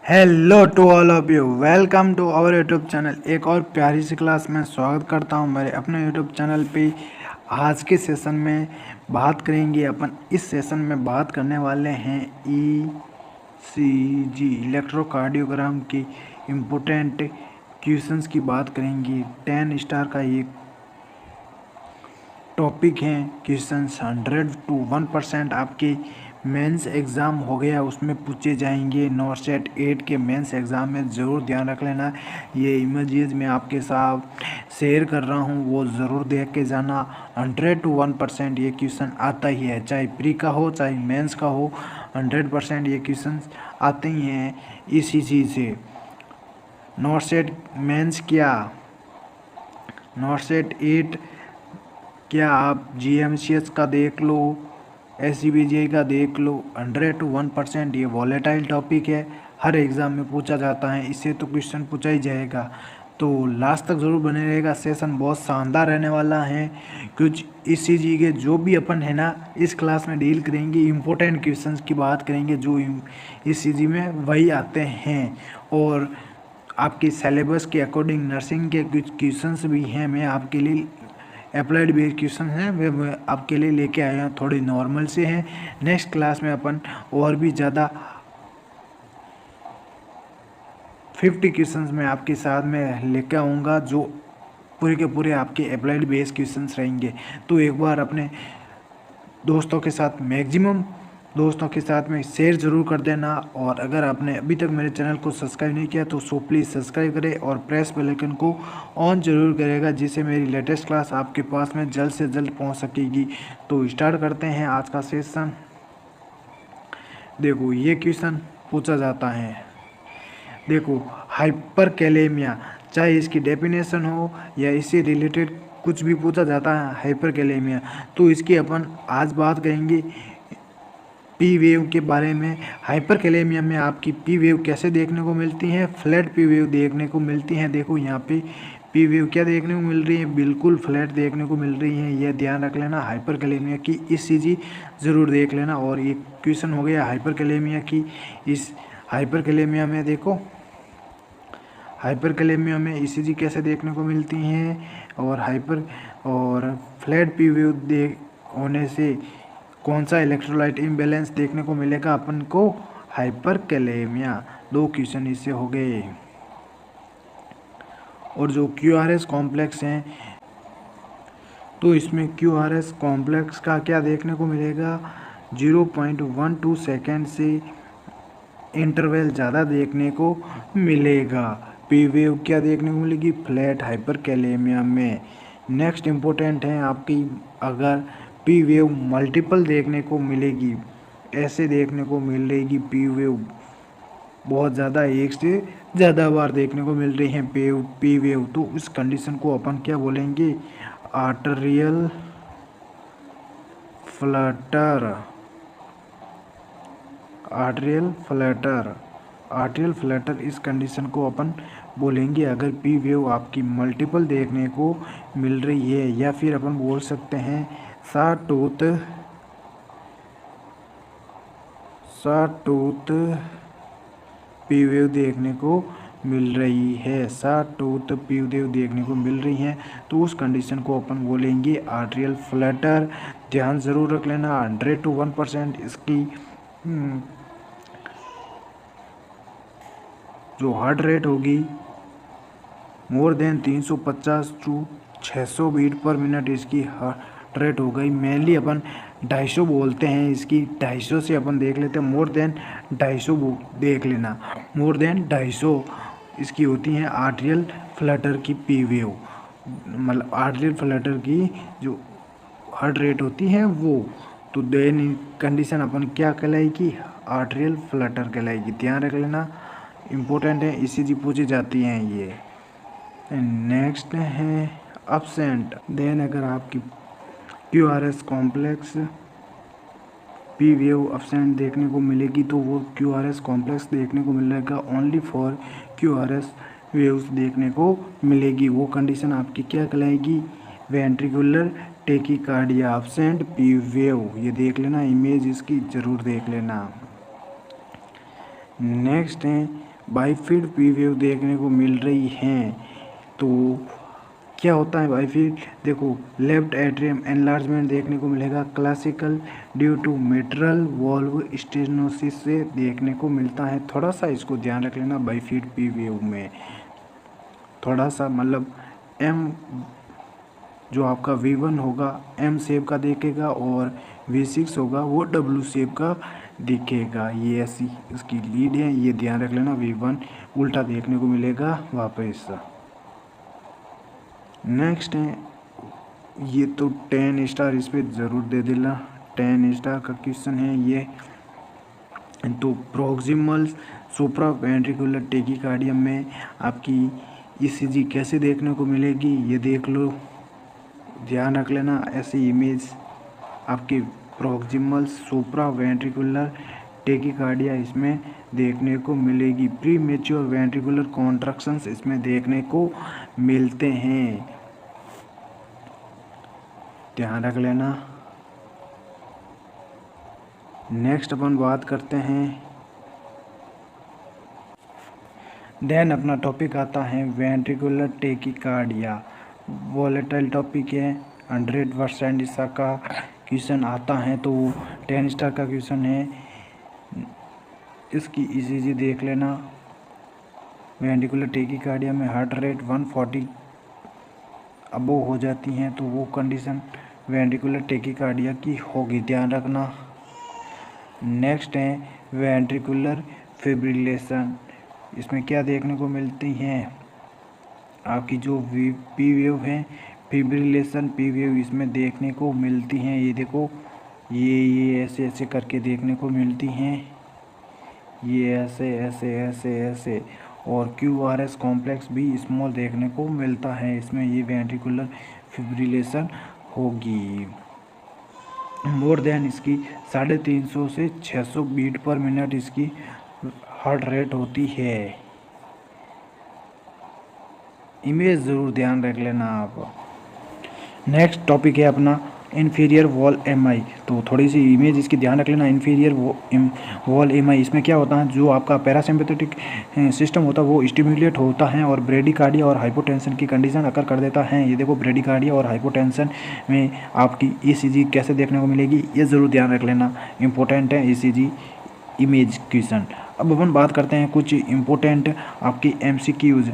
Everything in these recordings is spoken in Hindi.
Hello to all of you, welcome to our YouTube channel. एक और प्यारी सी क्लास में स्वागत करता हूं मेरे अपने यूट्यूब चैनल पे। आज के सेशन में बात करेंगे अपन। इस सेशन में बात करने वाले हैं ईसीजी इलेक्ट्रोकार्डियोग्राम की इम्पोर्टेंट क्वेश्चंस की बात करेंगे। 10 स्टार का ये टॉपिक है। क्वेश्चंस 100 to 1% आपके मेंस एग्ज़ाम हो गया उसमें पूछे जाएंगे। नॉट सेट 8 के मेंस एग्ज़ाम में ज़रूर ध्यान रख लेना। ये इमेजेस मैं आपके साथ शेयर कर रहा हूँ, वो ज़रूर देख के जाना। 100 to 1% ये क्वेश्चन आता ही है, चाहे प्री का हो चाहे मेंस का हो। 100% ये क्वेश्चन आते ही हैं इसी चीज़ से। नॉट सेट मेंस क्या, नॉट सेट 8 क्या, आप GMCS का देख लो, SCBJ का देख लो। 100 to 1% ये वॉलेटाइल टॉपिक है, हर एग्ज़ाम में पूछा जाता है, इससे तो क्वेश्चन पूछा ही जाएगा। तो लास्ट तक ज़रूर बने रहेगा, सेशन बहुत शानदार रहने वाला है। कुछ इस चीज़ के जो भी अपन है ना इस क्लास में डील करेंगे, इम्पोर्टेंट क्वेश्चन की बात करेंगे जो इस चीज़ में वही आते हैं। और आपके सिलेबस के अकॉर्डिंग नर्सिंग के कुछ क्वेश्चंस भी हैं, मैं आपके लिए अप्लाइड बेस्ड क्वेश्चन हैं वे मैं आपके लिए लेके आया हूँ। थोड़ी नॉर्मल से हैं, नेक्स्ट क्लास में अपन और भी ज़्यादा 50 क्वेश्चंस में आपके साथ में लेके आऊँगा जो पूरे के पूरे आपके अप्लाइड बेस्ड क्वेश्चंस रहेंगे। तो एक बार अपने दोस्तों के साथ, मैक्सिमम दोस्तों के साथ में शेयर ज़रूर कर देना। और अगर आपने अभी तक मेरे चैनल को सब्सक्राइब नहीं किया तो प्लीज़ सब्सक्राइब करें और प्रेस बेल आइकन को ऑन ज़रूर करेगा, जिससे मेरी लेटेस्ट क्लास आपके पास में जल्द से जल्द पहुंच सकेगी। तो स्टार्ट करते हैं आज का सेशन। देखो ये क्वेश्चन पूछा जाता है, देखो हाइपर कैलेमिया, चाहे इसकी डेफिनेशन हो या इससे रिलेटेड कुछ भी पूछा जाता है हाइपर कैलेमिया, तो इसकी अपन आज बात करेंगे पी वेव के बारे में। हाइपर कैलेमिया में आपकी पी वेव कैसे देखने को मिलती हैं, फ्लैट पी वेव देखने को मिलती हैं। देखो यहाँ पे पी वेव क्या देखने को मिल रही है, बिल्कुल फ्लैट देखने को मिल रही है, यह ध्यान रख लेना। हाइपर कैलेमिया की इस चीज़ ज़रूर देख लेना। और ये क्वेश्चन हो गया हाइपर कैलेमिया की। इस हाइपर कैलेमिया में देखो, हाइपर कैलेमिया में ईसीजी कैसे देखने को मिलती हैं और हाइपर और फ्लैट पी वेव देख होने से कौन सा इलेक्ट्रोलाइट इम्बैलेंस देखने को मिलेगा अपन को, हाइपर कैलेमिया। 2 क्वेश्चन इससे हो गए। और जो QRS कॉम्प्लेक्स हैं, तो इसमें QRS कॉम्प्लेक्स का क्या देखने को मिलेगा, 0.12 सेकेंड से इंटरवल ज़्यादा देखने को मिलेगा। पी वेव क्या देखने को मिलेगी, फ्लैट हाइपर कैलेमिया में। नेक्स्ट इम्पोर्टेंट है आपकी, अगर पी वेव मल्टीपल देखने को मिलेगी, ऐसे देखने को मिलेगी पी वेव बहुत ज़्यादा, एक से ज़्यादा बार देखने को मिल रही है पी वेव, तो इस कंडीशन को अपन क्या बोलेंगे, arterial Flutter. Arterial Flutter, arterial Flutter इस कंडीशन को अपन बोलेंगे अगर पी वेव आपकी मल्टीपल देखने को मिल रही है। या फिर अपन बोल सकते हैं शॉटूथ पी वेव देखने को मिल रही है, शॉटूथ पी वेव देखने को मिल रही है, तो उस कंडीशन को अपन बोलेंगे आर्टेरियल फ्लटर। ध्यान ज़रूर रख लेना। 100 to 1% इसकी जो हार्ट रेट होगी more than 350 to 600 beat per minute इसकी हार्ट रेट हो गई। मेनली अपन 250 बोलते हैं इसकी, 250 से अपन देख लेते हैं, मोर देन 250 देख लेना। मोर देन 250 इसकी होती हैं आर्टेरियल फ्लटर की पी वेव, मतलब आर्टेरियल फ्लटर की जो हार्ट रेट होती है वो। तो देन कंडीशन अपन क्या कहलाएगी, आर्टेरियल फ्लटर कहलाएगी। ध्यान रख लेना, इम्पोर्टेंट है, ईसीजी पूछी जाती हैं ये। नेक्स्ट है अब्सेंट। देन अगर आपकी QRS complex P wave absent देखने को मिलेगी तो वो QRS कॉम्प्लेक्स देखने को मिलेगा, ओनली फॉर QRS वेव्स देखने को मिलेगी। वो कंडीशन आपकी क्या कहलाएगी, ventricular tachycardia absent P wave. ये देख लेना, इमेज इसकी ज़रूर देख लेना। नेक्स्ट है बाइफिड पी वेव देखने को मिल रही हैं। तो क्या होता है बाइफिड? देखो, लेफ्ट एट्रियम एनलार्जमेंट देखने को मिलेगा, classical due to mitral valve stenosis से देखने को मिलता है। थोड़ा सा इसको ध्यान रख लेना बाइफिड पी वेव में, थोड़ा सा मतलब एम जो आपका V1 होगा M शेप का दिखेगा और V6 होगा वो W शेप का दिखेगा। ये ऐसी इसकी लीड है, ये ध्यान रख लेना। V1 उल्टा देखने को मिलेगा वापस। नेक्स्ट है ये तो 10 स्टार, इस पर ज़रूर दे देना, 10 स्टार का क्वेश्चन है ये। तो प्रोक्सिमल सुप्रा वेंट्रिकुलर टेकिकार्डियम में आपकी ECG कैसे देखने को मिलेगी ये देख लो, ध्यान रख लेना। ऐसी इमेज आपकी प्रोक्सिमल सुप्रा वेंट्रिकुलर टेकिकार्डिया इसमें देखने को मिलेगी। प्री मेच्योर वेंट्रिकुलर कॉन्ट्रैक्शंस इसमें देखने को मिलते हैं, ध्यान रख लेना। नेक्स्ट अपन बात करते हैं, देन अपना टॉपिक आता है वेंट्रिकुलर टेकिकार्डिया। वॉलेटाइल टॉपिक है, 100% इसका क्वेश्चन आता है। तो 10 स्टार का क्वेश्चन है, इसकी ECG देख लेना। वेंट्रिकुलर टेकिकार्डिया में हार्ट रेट 140 अबोव हो जाती हैं तो वो कंडीशन वेंट्रिकुलर टेकिकार्डिया की होगी, ध्यान रखना। नेक्स्ट है वेंट्रिकुलर फिब्रिलेशन, इसमें क्या देखने को मिलती हैं आपकी जो पी वेव है, फिब्रिलेशन पी वेव इसमें देखने को मिलती हैं। ये देखो, ये ऐसे ऐसे करके देखने को मिलती हैं, ये ऐसे ऐसे ऐसे ऐसे। और QRS कॉम्प्लेक्स भी स्मॉल देखने को मिलता है इसमें, ये वेंट्रिकुलर फिब्रिलेशन होगी। मोर देन इसकी 350 से 600 बीट पर मिनट इसकी हार्ट रेट होती है। इमेज ज़रूर ध्यान रख लेना आप। नेक्स्ट टॉपिक है अपना इन्फीरियर वॉल MI। तो थोड़ी सी इमेज इसकी ध्यान रख लेना। इन्फीरियर वॉल MI, इसमें क्या होता है, जो आपका पैरासिम्पैथेटिक सिस्टम होता है वो स्टिमुलेट होता है और ब्रेडिकार्डिया और हाइपोटेंशन की कंडीशन अकर कर देता है। ये देखो, ब्रेडिकार्डिया और हाइपोटेंशन में आपकी ECG कैसे देखने को मिलेगी ये ज़रूर ध्यान रख लेना, इंपॉर्टेंट है ECG इमेज क्वेश्चन। अब अपन बात करते हैं कुछ इम्पोर्टेंट आपकी MCQs।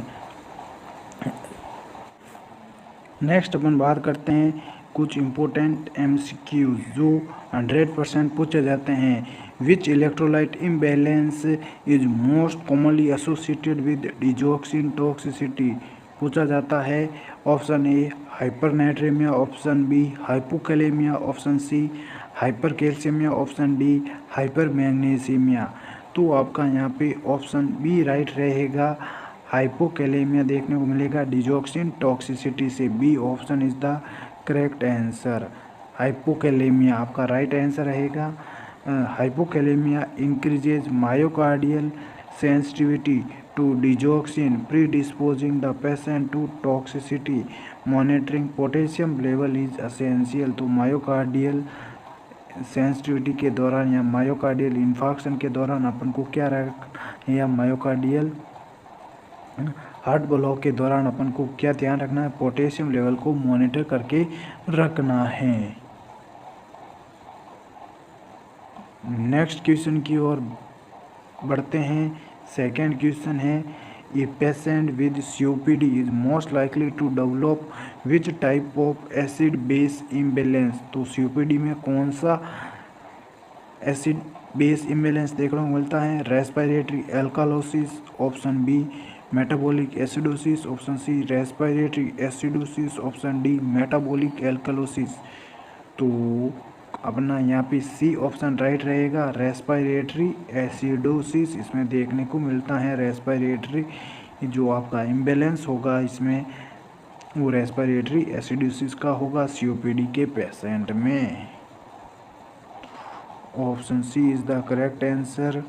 नेक्स्ट अपन बात करते हैं कुछ इम्पोर्टेंट MCQs जो 100% पूछे जाते हैं। Which electrolyte imbalance is most commonly associated with digoxin toxicity, पूछा जाता है। Option A hypernatraemia, option B hypokalaemia, option C hypercalcaemia, option D hypermagnesaemia. तो आपका यहाँ पे ऑप्शन बी राइट रहेगा, हाइपोकैलेमिया देखने को मिलेगा डिजॉक्सिन टॉक्सिसिटी से। B option is the correct answer, hypokalaemia आपका राइट आंसर रहेगा। Hypokalaemia increases myocardial sensitivity to digoxin, predisposing the patient to toxicity. Monitoring potassium level is essential. तो मायोकार्डियल सेंसिटिविटी के दौरान या मायोकार्डियल इन्फार्क्शन के दौरान अपन को क्या रखना, या मायोकार्डियल हार्ट ब्लॉक के दौरान अपन को क्या ध्यान रखना है, पोटेशियम लेवल को मॉनिटर करके रखना है। नेक्स्ट क्वेश्चन की ओर बढ़ते हैं। सेकंड क्वेश्चन है, a patient with COPD is most likely to develop which type of acid base imbalance. तो COPD में कौन सा एसिड बेस इम्बैलेंस देखने को मिलता है? Respiratory alkalosis, option B metabolic acidosis, option C respiratory acidosis, option D metabolic alkalosis. तो अपना यहाँ पे सी ऑप्शन राइट रहेगा, रेस्पिरेटरी एसिडोसिस इसमें देखने को मिलता है। रेस्पिरेटरी जो आपका इम्बैलेंस होगा इसमें वो रेस्पिरेटरी एसिडोसिस का होगा COPD के पेशेंट में। Option C is the correct answer,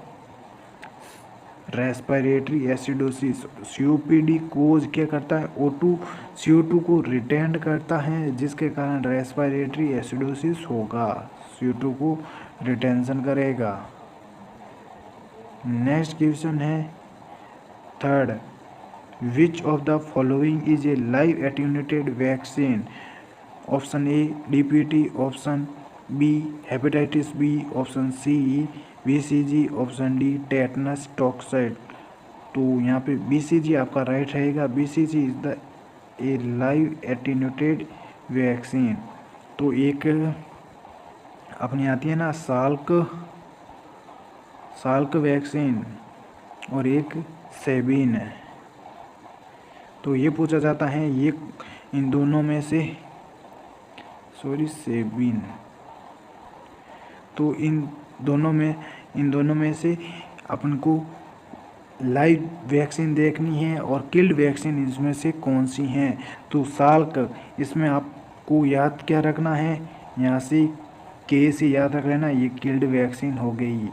respiratory acidosis. COPD cause क्या करता है, O2 CO2 को रिटेन करता है जिसके कारण रेस्पिरेटरी एसिडोसिस होगा, CO2 को रिटेंशन करेगा। नेक्स्ट क्वेश्चन है, third, which of the following is a live attenuated vaccine? Option A DPT, option B hepatitis B, option C BCG, option D tetanus toxoid. तो यहाँ पे BCG आपका राइट रहेगा। BCG is the a live attenuated vaccine. तो एक अपनी आती है ना साल्क वैक्सीन और एक सेबीन है। तो ये पूछा जाता है ये इन दोनों में से सेबीन। तो इन दोनों में से अपन को लाइव वैक्सीन देखनी है और किल्ड वैक्सीन इसमें से कौन सी हैं। तो साल्क, इसमें आपको याद क्या रखना है, यहाँ से के से याद रख लेना, ये किल्ड वैक्सीन हो गई।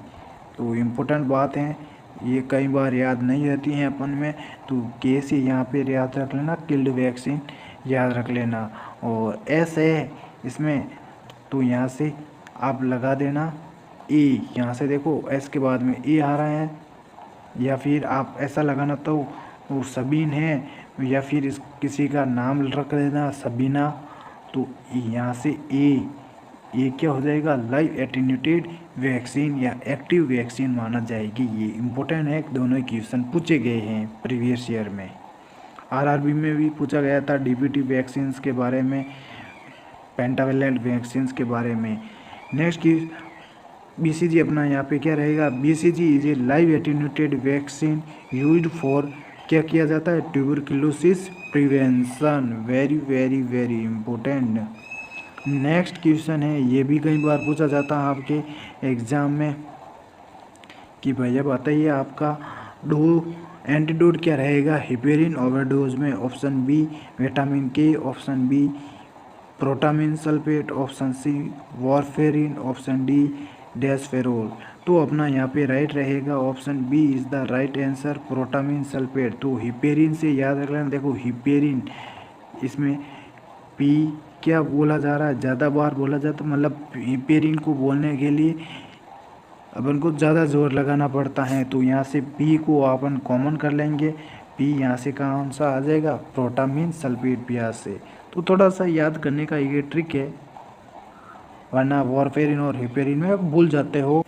तो इम्पोर्टेंट बात है, ये कई बार याद नहीं रहती हैं अपन में, तो के से यहाँ पे याद रख लेना, किल्ड वैक्सीन याद रख लेना। और एस है इसमें, तो यहाँ से आप लगा देना ए। यहाँ से देखो एस के बाद में ए आ रहा है, या फिर आप ऐसा लगाना तो वो सबीन है, या फिर किसी का नाम रख देना सबीना। तो यहाँ से ये क्या हो जाएगा, लाइव एटेन्यूएटेड वैक्सीन या एक्टिव वैक्सीन माना जाएगी। ये इम्पोर्टेंट है, दोनों क्वेश्चन पूछे गए हैं प्रीवियस ईयर में। RRB में भी पूछा गया था DPT वैक्सीन के बारे में, पेंटावेलेंट वैक्सीन के बारे में। नेक्स्ट की BCG अपना यहाँ पे क्या रहेगा, BCG is a live attenuated vaccine used for, क्या किया जाता है, tuberculosis prevention. Very very very important. Next question है, ये भी कई बार पूछा जाता है आपके एग्जाम में कि भैया बताइए आपका एंटीडोट क्या रहेगा हिपेरिन ओवरडोज में। Option B vitamin K, option B protamine sulphate, option C warfarin, option D Desferal. तो अपना यहाँ पे राइट रहेगा option B is the right answer, protamine sulphate. तो हिपेरिन से याद रख लेना, देखो हिपेरिन, इसमें पी क्या बोला जा रहा है, ज़्यादा बार बोला जाता, मतलब हिपेरिन को बोलने के लिए अपन को ज़्यादा जोर लगाना पड़ता है। तो यहाँ से पी को अपन कॉमन कर लेंगे, पी यहाँ से कौन सा आ जाएगा, प्रोटामिन सल्फेट पी से। तो थोड़ा सा याद करने का ये ट्रिक है, वरना वॉरफेरिन और हिपेरिन में भूल जाते हो।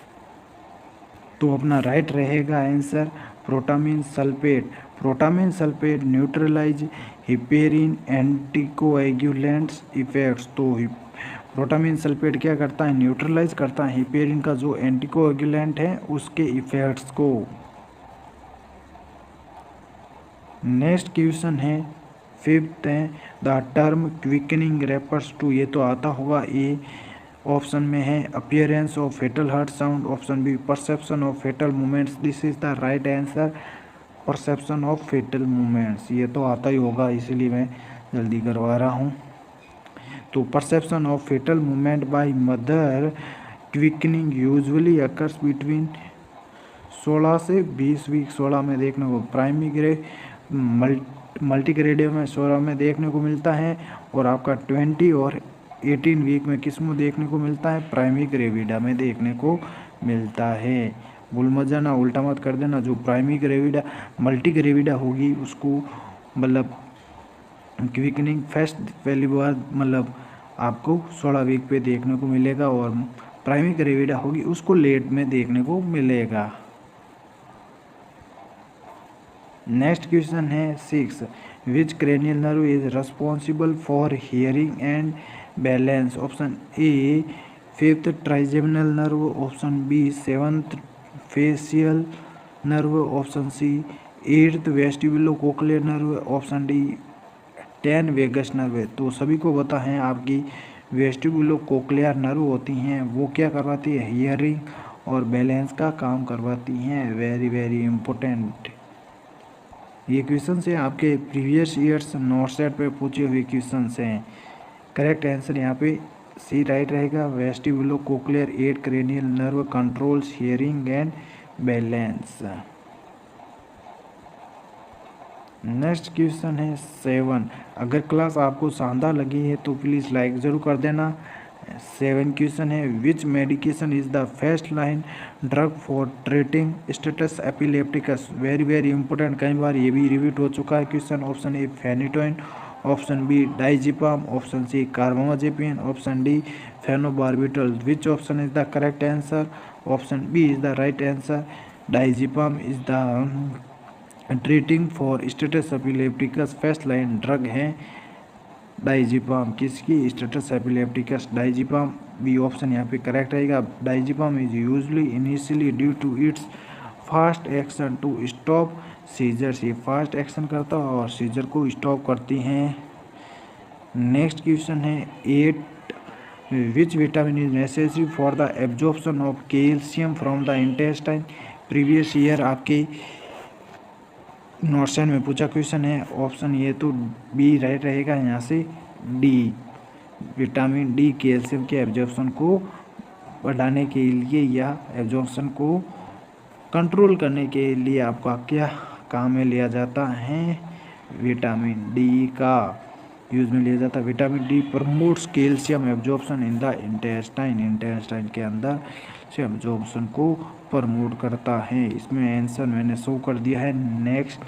तो अपना राइट रहेगा answer protamine sulphate. Protamine sulphate neutralise heparin anticoagulants effects. तो प्रोटामिन सल्फेट क्या करता है, न्यूट्रलाइज करता है हिपेरिन का जो एंटीकोएगुलेंट है उसके इफेक्ट्स को। नेक्स्ट क्वेश्चन है फिफ्थ है, the term quickening refers to, ये तो आता होगा, ए ऑप्शन में है appearance of foetal heart sound, option B perception of foetal movements. This is the right answer, perception of foetal movements. ये तो आता ही होगा, इसीलिए मैं जल्दी करवा रहा हूँ। तो perception of foetal movement by mother quickening usually occurs between 16 से 20 वीक। 16 में देखने को प्राइमरी ग्रे मल्टीग्रेडियम में 16 में देखने को मिलता है, और आपका 20 और 18 वीक में किस में देखने को मिलता है, प्राइमरी ग्रेविडा में देखने को मिलता है। भूल मत जाना, उल्टा मत कर देना, जो प्राइमरी ग्रेविडा मल्टी ग्रेविडा होगी उसको मतलब क्विकनिंग फर्स्ट पहली बार मतलब आपको 16 वीक पे देखने को मिलेगा, और प्राइमरी ग्रेविडा होगी उसको लेट में देखने को मिलेगा। नेक्स्ट क्वेश्चन है 6, which cranial nerve is responsible for hearing and balance. Option A fifth trigeminal nerve, option B seventh facial nerve, option C eighth vestibulo cochlear nerve, option D 10 vagus nerve. तो सभी को पता है आपकी वेस्टिबुलो कोक्लियर नर्व होती हैं, वो क्या करवाती है, हियरिंग और बैलेंस का काम करवाती हैं। वेरी वेरी इम्पोर्टेंट ये क्वेश्चन है, आपके प्रीवियस ईयर्स नोट सेट पे पूछे हुए क्वेश्चन हैं। करेक्ट आंसर यहाँ पे सी राइट रहेगा, vestibulo cochlear 8 cranial nerve controls hearing and balance. Next question है 7, अगर क्लास आपको शानदार लगी है तो प्लीज़ लाइक ज़रूर कर देना 7 क्वेश्चन है which medication is the first line drug for treating status epilepticus. Very very important, कई बार ये भी रिपीट हो चुका है question. Option A phenytoin, option B diazepam, option C carbamazepine, option D phenobarbital. Which option is the correct answer? Option B is the right answer. Diazepam is the treating for status epilepticus first line drug है डाइजिपाम। किसकी? Status epilepticus diazepam. B option यहाँ पे करेक्ट रहेगा। Diazepam is usually initially due to its fast action to stop seizures. ये फास्ट एक्शन करता है और सीजर को स्टॉप करती हैं। नेक्स्ट क्वेश्चन है 8 which vitamin is necessary for the absorption of calcium from the intestine. Previous year आपके नोट्सन में पूछा क्वेश्चन है। ऑप्शन ये तो बी राइट रहेगा, यहाँ से डी विटामिन डी कैल्शियम के एब्जॉर्प्शन को बढ़ाने के लिए या एब्जॉर्प्शन को कंट्रोल करने के लिए आपका क्या काम में लिया जाता है? विटामिन डी का यूज में लिया जाता है। Vitamin D promotes calcium absorption in the intestine. Intestine के अंदर से एब्जॉर्प्शन को प्रमोट करता है। इसमें आंसर मैंने शो कर दिया है। नेक्स्ट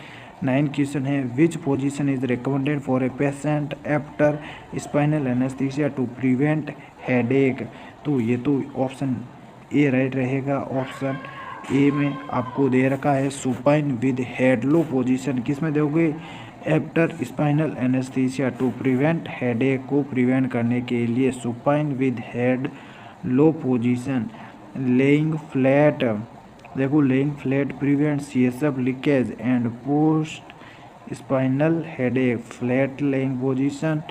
9 क्वेश्चन है which position is recommended for a patient after spinal anaesthesia to prevent headache. तो ये तो ऑप्शन ए राइट रहेगा। ऑप्शन ए में आपको दे रखा है supine with head low position. किस में दोगे? After spinal anaesthesia to prevent headache को प्रिवेंट करने के लिए supine with head low position. Laying flat, देखो laying flat prevent CSF leakage and post spinal headache. Flat laying position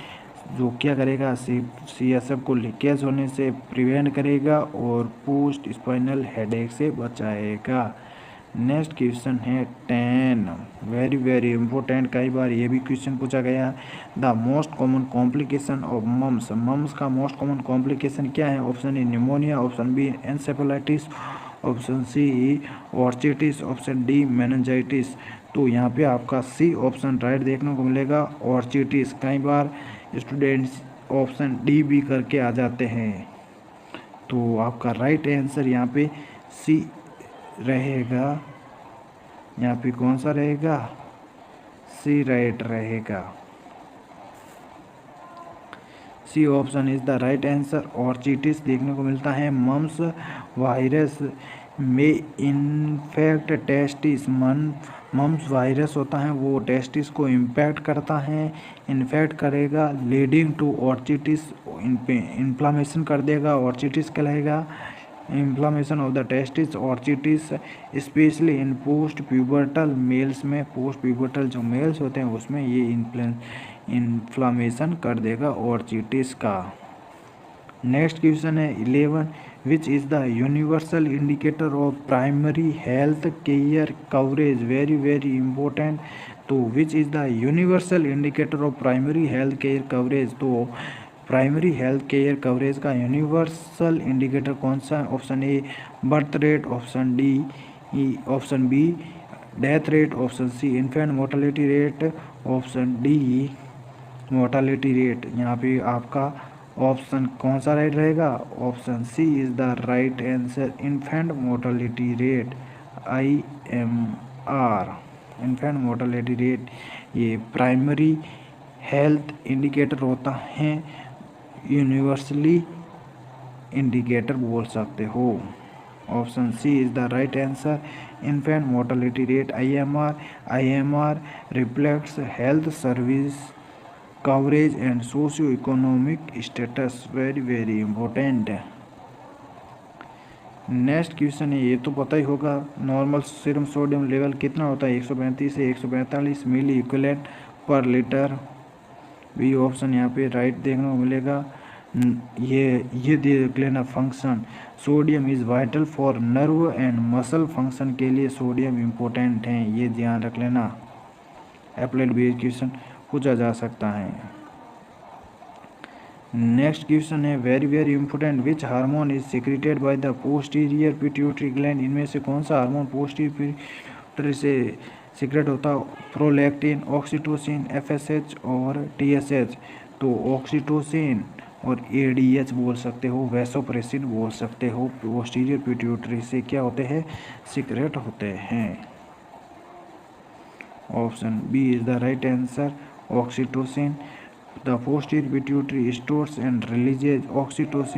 जो क्या करेगा? सीएसएफ को लीकेज होने से प्रिवेंट करेगा और पोस्ट स्पाइनल हेडेक से बचाएगा। नेक्स्ट क्वेश्चन है 10 वेरी वेरी इंपॉर्टेंट, कई बार ये भी क्वेश्चन पूछा गया। The most common complication of mumps. Mumps का मोस्ट कॉमन कॉम्प्लिकेशन क्या है? Option A pneumonia, option B encephalitis, option C orchitis, option D meningitis. तो यहाँ पे आपका सी ऑप्शन राइट देखने को मिलेगा, ऑर्चिटिस। कई बार स्टूडेंट्स ऑप्शन डी भी करके आ जाते हैं। तो आपका राइट आंसर यहाँ पे सी रहेगा। यहाँ पे कौन सा रहेगा? सी राइट रहेगा। C option is the right answer. Orchitis देखने को मिलता है मम्स वायरस में इन्फेक्ट टेस्टिस। मम्स वायरस होता है वो टेस्टिस को इम्पैक्ट करता है, इन्फेक्ट करेगा, लीडिंग टू ऑर्चिटिस। इन्फ्लामेशन कर देगा, ऑर्चिटिस कहलाएगा। Inflammation of the testis orchitis specially in post pubertal males में। पोस्ट प्यूबर्टल जो मेल्स होते हैं उसमें ये इन्फ्लामेशन कर देगा ऑर्चिटिस का। नेक्स्ट क्वेश्चन है 11 which is the universal indicator of primary health care coverage. Very very important. तो which is the universal indicator of primary health care coverage. तो प्राइमरी हेल्थ केयर कवरेज का यूनिवर्सल इंडिकेटर कौन सा है? Option A birth rate, option D, option B death rate, option C infant mortality rate, option D mortality rate. यहाँ पे आपका ऑप्शन कौन सा राइट रहेगा? Option C is the right answer, infant mortality rate, IMR, infant mortality rate. ये प्राइमरी हेल्थ इंडिकेटर होता है, यूनिवर्सली इंडिकेटर बोल सकते हो। Option C is the right answer, infant mortality rate, IMR reflects health service coverage and socio economic status. Very very important. Next question है, ये तो पता ही होगा, नॉर्मल सीरम सोडियम लेवल कितना होता है? 135 से 145 milliequivalent per litre. B option यहाँ पे राइट देखने को मिलेगा। ये देख लेना function, sodium is vital for nerve and muscle function के लिए सोडियम इम्पोर्टेंट है, ये ध्यान रख लेना। अप्लाइड बेस्ड क्वेश्चन पूछा जा सकता है। नेक्स्ट क्वेश्चन है very very important, which hormone is secreted by the posterior pituitary gland. इनमें से कौन सा हार्मोन पोस्टीरियर पिट्यूटरी से सीक्रेट होता है? प्रोलैक्टिन, ऑक्सीटोसिन, FSH और TSH। तो ऑक्सीटोसिन और ADH बोल सकते हो, वैसोप्रेसिन बोल सकते हो। पोस्टीरियर पिट्यूटरी से क्या होते हैं, सीक्रेट होते हैं। Option B is the right answer, oxytocin. The posterior pituitary stores and releases oxytocin